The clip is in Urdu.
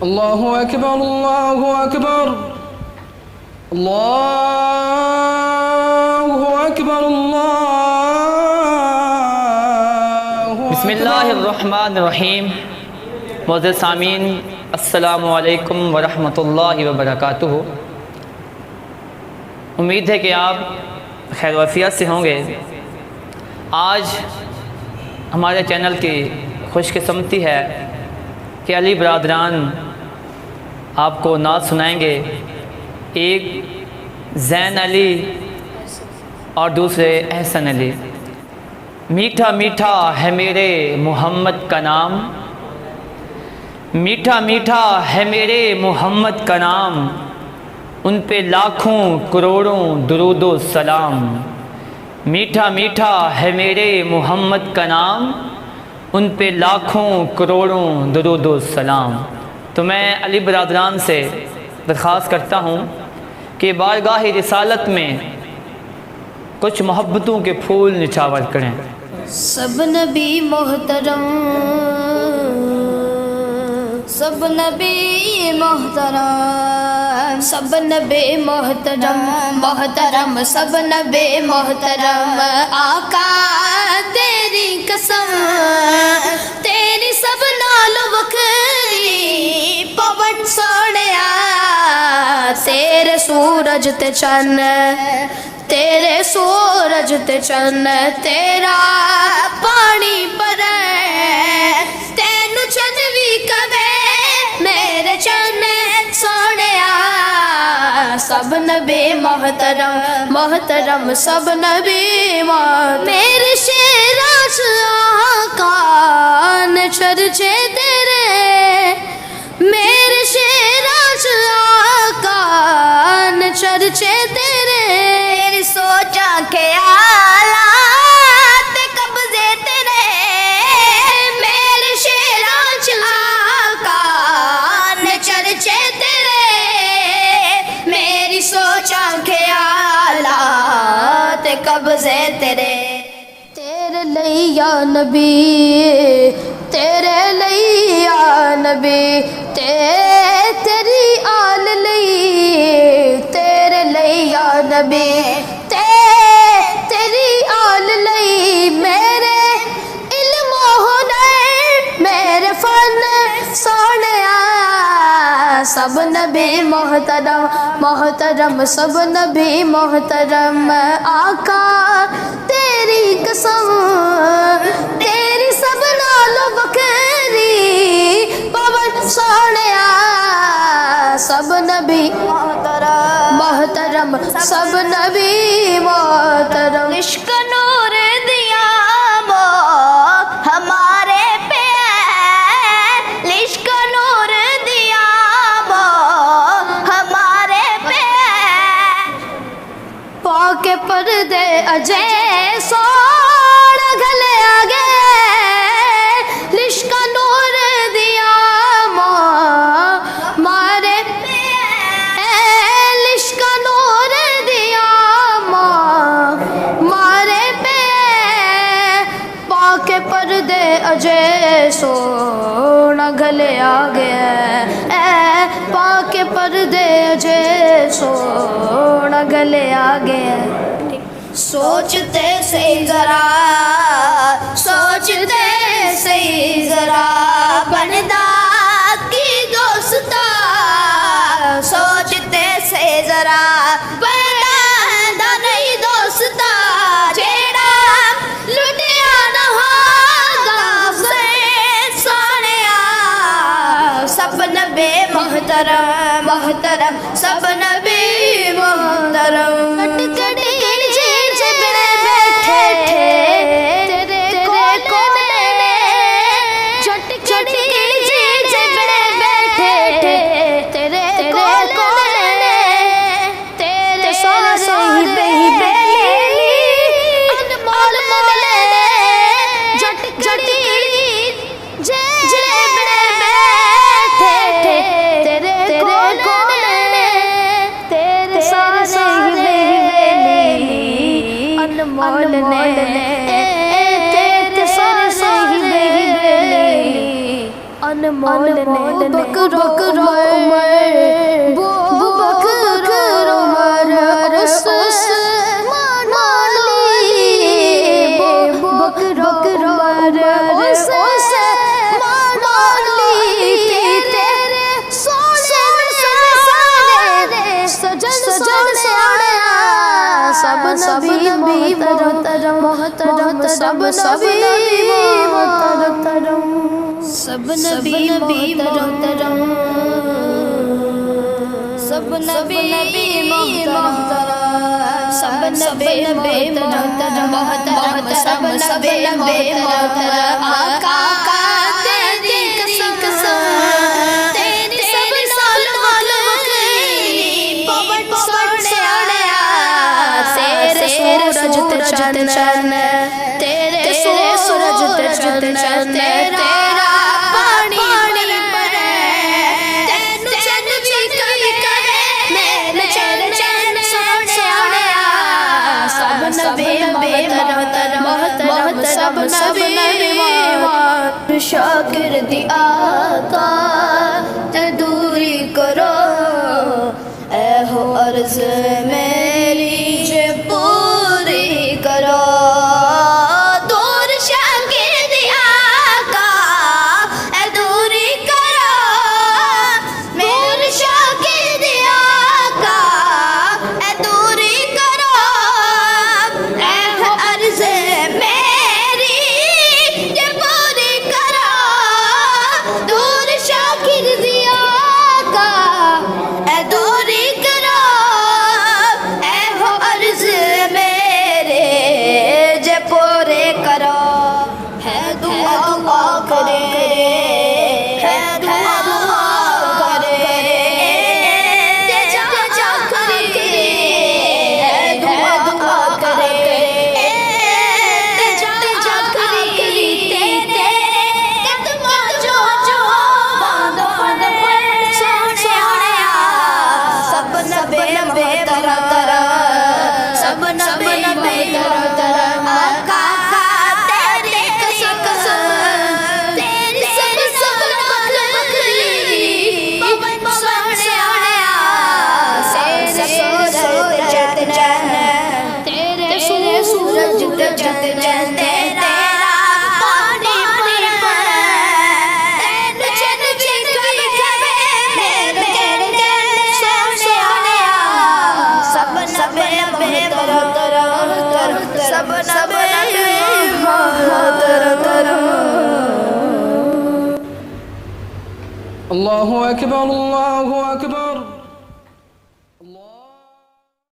اللہ اکبر اللہ اکبر اللہ اکبر اللہ بسم اللہ الرحمن الرحیم۔ معزز سامعین، السلام علیکم ورحمۃ اللہ وبرکاتہ۔ امید ہے کہ آپ خیر وعافیت سے ہوں گے۔ آج ہمارے چینل کی خوش قسمتی ہے کہ علی برادران آپ کو نعت سنائیں گے، ایک زین علی اور دوسرے احسن علی۔ میٹھا میٹھا ہے میرے محمد کا نام، میٹھا میٹھا ہے میرے محمد کا نام، ان پہ لاکھوں کروڑوں درود و سلام۔ میٹھا میٹھا ہے میرے محمد کا نام، ان پہ لاکھوں کروڑوں درود و سلام۔ تو میں علی برادران سے درخواست کرتا ہوں کہ بارگاہ رسالت میں کچھ محبتوں کے پھول نچھاور کریں۔ سب نبی محترم، سب نبی محترم، سب نبی محترم محترم، سب نبی محترم۔ آقا تیری قسم، تیری سب نال وکری پون سونیا، تیرے سورج تے چن، تیرے سورج تے چن، تیرا پانی پرے، تینو چن بھی کبے میرے چن سونیا۔ سب نبی محترم محترم، سب نبی محترم۔ میرے شیراز آقا نے چرچے تیرے، میرے شیراز آقا نے چرچے تیرے، میری سوچاں خیالات قبضے تیرے، میرے شیراز آقا نے چرچے تیرے، میری سوچاں خیالات قبضے تیرے۔ تیرے لئی یا نبی، تیرے لئی یا نبی، تیری آل لئی، تیرے لئی یا نبی، تیری آل لئی، میرے علم و ہنر، میرے فن سونیا۔ سب نبی محترم محترم، سب نبی محترم۔ آقا تیری قسم، تیری سب نال بکری پون سونیا۔ سب نبی محترم محترم، سب نبی محترم۔ عشق نور دیا وہ ہمارے پہ، عشق نور دیا وہ ہمارے پہ، پاک پردے اجے سوڑ گلے آگے، عشق نور دیا مارے پہ، عشق نور دیا مارے پہ، پاک پردے اجے سونا گلے آگے، پاک پردے اجے سونا گلے آگے۔ سوچتے سے ذرا، سوچتے سے ذرا بندہ کی دوستا، سوچتے سے ذرا بندہ نہیں دوستا، جیڑا لٹیا نہ ہوگا سے سونیا۔ سب نبی محترم محترم، سب نبی محترم۔ انمول نے بکر عمر بکر عمر عثمان علی بکر عمر عثمان علی تیرے سونے سجن سب نبی محترم سب نبی محترم سب نبی محترم سب نبی محترم سب نبی محترم سب نبی محترم آقا تیری قسم تیری سب سالوں کی پوٹ سوڑیا تیرے سورج تے چند تیرے سورج تے چند تیرا سب نبی شاکر دی آقا تے دوری کرو اے ہو عرض میری جے پوری کرو دور شاکر دی آقا اے دوری کرو دور شاکر دی آقا اے دوری کرو اے ہو عرض الله أكبر الله أكبر